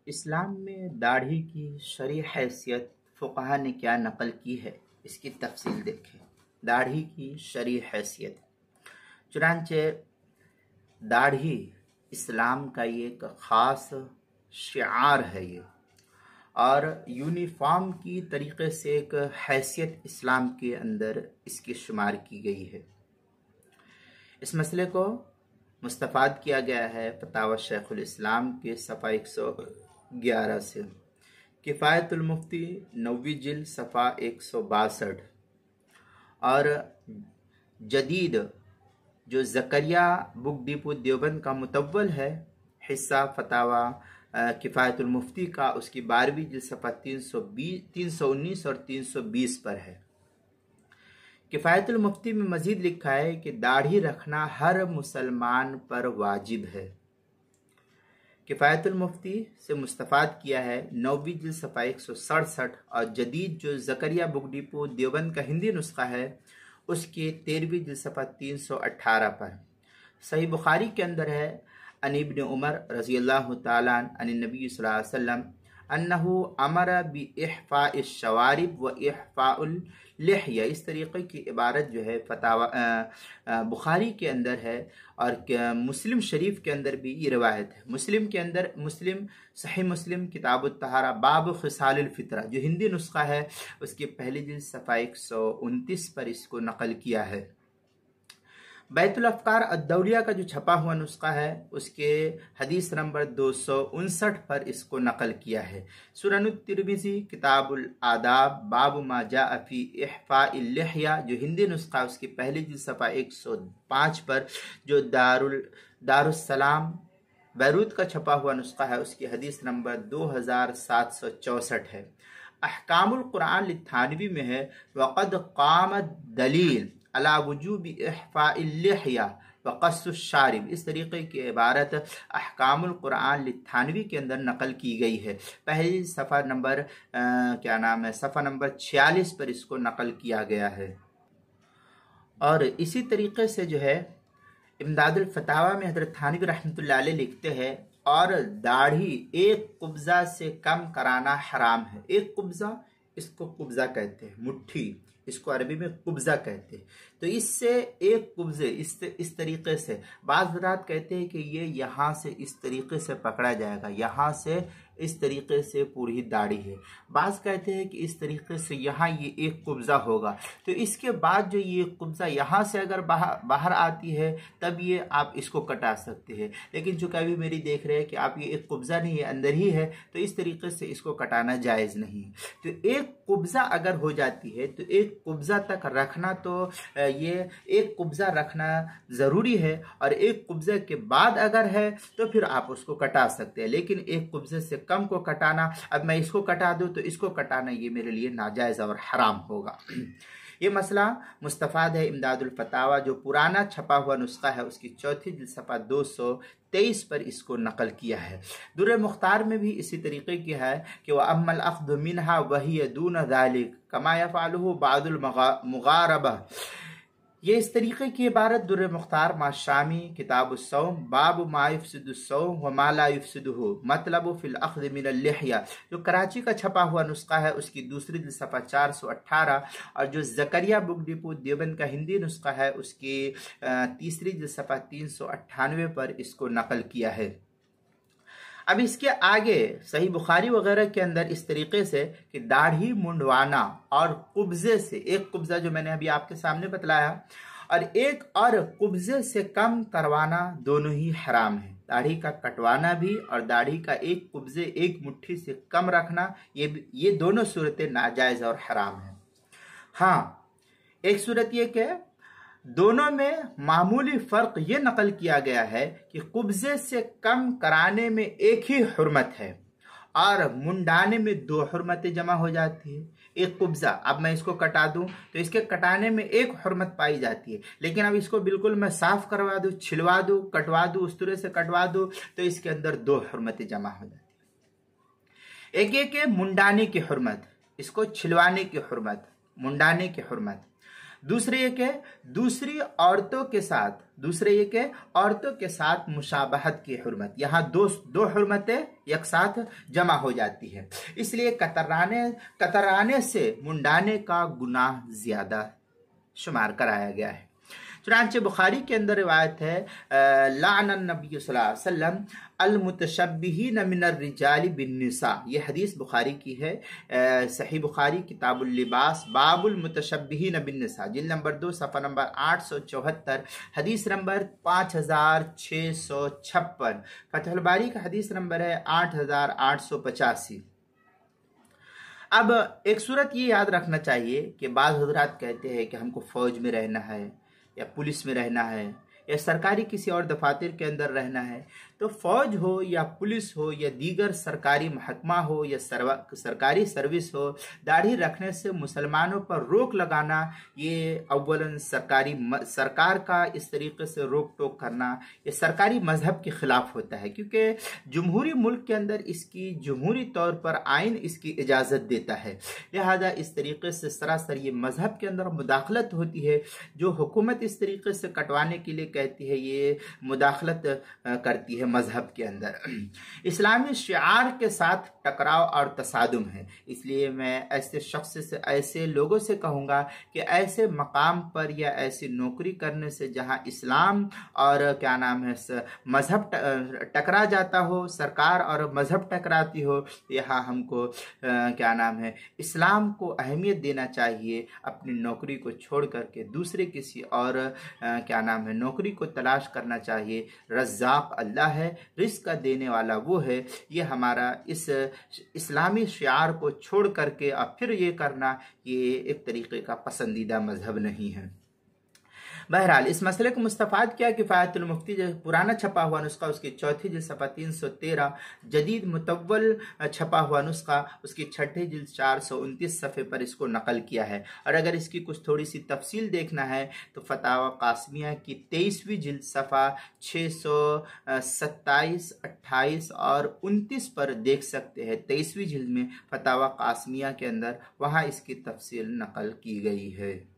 इस्लाम में दाढ़ी की शरई हैसियत फ़ुक़हा ने क्या नक़ल की है, इसकी तफसील देखें। दाढ़ी की शरई हैसियत, चुनांचे दाढ़ी इस्लाम का एक ख़ास शिआर है ये, और यूनिफॉर्म की तरीक़े से एक हैसियत इस्लाम के अंदर इसकी शुमार की गई है। इस मसले को मुस्तफ़ाद किया गया है फतावा शेखुल इस्लाम के सफ़ा 111 से, किफ़ायतुल मुफ्ती 9वीं जिल्द सफ़ा 162, और जदीद जो ज़करिया बुक डिपो देवबंद का मुतव्वल है हिस्सा फतावा किफ़ायतुल मुफ्ती का, उसकी 12वीं जिल्द सफ़ा 319 और 320 पर है। किफ़ायतुल मुफ्ती में मज़ीद लिखा है कि दाढ़ी रखना हर मुसलमान पर वाजिब है। किफ़ायतुल मुफ्ती से मुस्तफ़ाद किया है 9वीं जिल्द सफ़ा 167, और जदीद जो ज़करिया बुक डिपो देवबंद का हिंदी नुस्खा है उसके 13वीं जिल्द सफ़ा 318 पर। सही बुखारी के अंदर है अन इब्न उमर रज़ियल्लाहु ताला अन नबी सल्लल्लाहु अलैहि वसल्लम अन्नहु अमरा बि इहफ़ाइश शवारिब व इहफ़ाउल लिहया। इस तरीक़े की इबारत जो है फतावा बुखारी के अंदर है, और मुस्लिम शरीफ के अंदर भी ये रिवायत है। मुस्लिम के अंदर सही मुस्लिम किताबुत तहारा बाब खिसालुल फितरा जो हिंदी नुस्खा है उसकी पहली जिल्द सफ़ा 129 पर इसको नकल किया है। बैतुल अफ़कार अद्दौलिया का जो छपा हुआ नुस्खा है उसके हदीस नंबर 259 पर इसको नकल किया है। सुननुत तिरमिज़ी किताबुल आदाब बाब मा जाअ फी इहफ़ाइल लिहया जो हिंदी नुस्खा उसकी पहली जिल्द सफ़ा 105 पर, जो दारुस्सलाम बैरूत का छपा हुआ नुस्खा है उसकी हदीस नंबर 2764 है। अहकामुल कुरान लिथानवी में है वक़द क़ामत दलील अला वुजूबि इहफ़ाइल लिहया व क़स्सुश शारिब। इस तरीक़े की इबारत अहकामुल कुरान लिथानवी के अंदर नकल की गई है। पहली सफ़ा नंबर सफ़ा नंबर 46 पर इसको नकल किया गया है। और इसी तरीक़े से जो है इमदादुल फतावा में हज़रत थानवी रहमतुल्लाह अलैह लिखते हैं, और दाढ़ी एक कुब्ज़ा से कम कराना हराम है। एक कुब्ज़ा, इसको कुब्ज़ा कहते हैं, मुट्ठी, इसको अरबी में कुब्ज़ा कहते हैं। तो इससे एक कुब्ज़े इस तरीक़े से बाज़ हज़रात कहते हैं कि ये यहाँ से इस तरीक़े से पकड़ा जाएगा, यहाँ से इस तरीक़े से पूरी दाढ़ी है। बाज़ कहते हैं कि इस तरीक़े से यहाँ ये एक कुब्ज़ा होगा, तो इसके बाद जो ये कुब्ज़ा यहाँ से अगर बाहर आती है तब ये आप इसको कटा सकते हैं। लेकिन चूँकि अभी मेरी देख रहे हैं कि आप ये एक कुब्ज़ा नहीं है, अंदर ही है, तो इस तरीक़े से इसको कटाना जायज़ नहीं। तो एक कुब्ज़ा अगर हो जाती है तो एक कुब्ज़ा तक रखना, तो ये एक कुब्ज़ा रखना ज़रूरी है, और एक कुब्ज़े के बाद अगर है तो फिर आप उसको कटा सकते हैं। लेकिन एक कुब्ज़े से कम को कटाना, अब मैं इसको कटा दूं तो इसको कटाना ये मेरे लिए नाजायज़ और हराम होगा। ये मसला मुस्तफ़ाद है इमदादुल फतावा जो पुराना छपा हुआ नुस्खा है उसकी चौथी जिल्द सफ़ा 223 पर इसको नकल किया है। दुर्र मुख्तार में भी इसी तरीके की है कि वह अम्मल अख़्ज़ु मिन्हा वहिय दून ज़ालिक कमा यफ़अलुहु बादुल मुग़ारबा। ये इस तरीके की इबारत दुर्र मुख्तार माशामी किताबुस्सौम बाब मा युफ़सिदुस्सौम व मा ला युफ़सिदुहु मतलब फिल अख़्ज़ मिनल लिहया जो कराची का छपा हुआ नुस्खा है उसकी दूसरी जिल्द सफ़ा 418, और जो ज़करिया बुक डिपो देवबंद का हिंदी नुस्खा है उसकी तीसरी जिल्द सफ़ा 398 पर इसको नकल किया है। अब इसके आगे सही बुखारी वगैरह के अंदर इस तरीके से कि दाढ़ी मुंडवाना और कुब्ज़े से, एक कुब्ज़ा जो मैंने अभी आपके सामने बतलाया, और एक और कुब्ज़े से कम करवाना दोनों ही हराम है। दाढ़ी का कटवाना भी और दाढ़ी का एक कुब्ज़े एक मुट्ठी से कम रखना, ये दोनों सूरतें नाजायज़ और हराम है। हाँ, एक सूरत ये कि दोनों में मामूली फ़र्क ये नकल किया गया है कि कुब्ज़े से कम कराने में एक ही हुर्मत है और मुंडाने में दो हुर्मतें जमा हो जाती है। एक कुब्ज़ा, अब मैं इसको कटा दूं तो इसके कटाने में एक हुर्मत पाई जाती है, लेकिन अब इसको बिल्कुल मैं साफ़ करवा दूं, छिलवा दूं, कटवा दूं, उस तरह से कटवा दूं तो इसके अंदर दो हुर्मतें जमा हो जाती है। एक है मुंडाने की हुर्मत, इसको छिलवाने की हुर्मत, मुंडाने की हुर्मत। दूसरे ये कि दूसरी औरतों के साथ, दूसरे ये कि औरतों के साथ मुशाबहत की हुर्मत, यहाँ दो हुर्मतें एक साथ जमा हो जाती है, इसलिए कतराने से मुंडाने का गुनाह ज्यादा शुमार कराया गया है। चुनांचे बुखारी के अंदर रिवायत है, लाअन नबी सल्लल्लाहु अलैहि वसल्लम अल मुतशब्बिहीन मिनर रिजाली बिन निसा। ये हदीस बुखारी की है, सही बुखारी किताबुल लिबास बाबुल मुतशब्बिहीन बिन निसा, जिल्द नंबर 2 सफ़ा नंबर 874, हदीस नंबर 5656। फतहुल बारी का हदीस नंबर है 8885। अब एक सूरत ये याद रखना चाहिए कि बाज़ हज़रात कहते हैं कि हमको फौज में रहना है या पुलिस में रहना है या सरकारी किसी और दफातर के अंदर रहना है, तो फौज हो या पुलिस हो या दीगर सरकारी महकमा हो या सरकारी सर्विस हो, दाढ़ी रखने से मुसलमानों पर रोक लगाना, ये अव्वलन सरकार का इस तरीके से रोक टोक करना ये सरकारी मजहब के खिलाफ होता है, क्योंकि जमहूरी मुल्क के अंदर इसकी जमहूरी तौर पर आइन इसकी इजाज़त देता है। लिहाजा इस तरीके से सरासर ये मजहब के अंदर मुदाखलत होती है। जो हुकूमत इस तरीके से कटवाने के लिए कहती है, ये मुदाखलत करती है मजहब के अंदर। इस्लामी शिआर के साथ टकराव और तसादुम है, इसलिए मैं ऐसे शख्स से, ऐसे लोगों से कहूँगा कि ऐसे मकाम पर या ऐसी नौकरी करने से जहाँ इस्लाम और क्या नाम है मजहब टकरा जाता हो, सरकार और मजहब टकराती हो, यहाँ हमको क्या नाम है इस्लाम को अहमियत देना चाहिए। अपनी नौकरी को छोड़ करके दूसरे किसी और क्या नाम है नौकरी को तलाश करना चाहिए। रज़्ज़ाक़ अल्लाह है, रिज़्क़ का देने वाला वो है। ये हमारा इस इस्लामी शिआर को छोड़ करके अब फिर ये करना, ये एक तरीके का पसंदीदा मजहब नहीं है। बहरहाल इस मसले को मुस्तफ़ाद किया किफ़ायतुल मुफ्ती, जो पुराना छपा हुआ नुस्खा उसकी चौथी जिल्द सफ़ा 313, जदीद मुतव्वल छपा हुआ नुस्खा उसकी छठी जिल्द 429 सफ़े पर इसको नकल किया है। और अगर इसकी कुछ थोड़ी सी तफसील देखना है तो फतावा कासमिया की 23वीं जिल्द सफ़ा 627, 28 और 29 पर देख सकते हैं। 23वीं जिल्द में फतावा कासमिया के अंदर वहाँ इसकी तफसील नकल की गई है।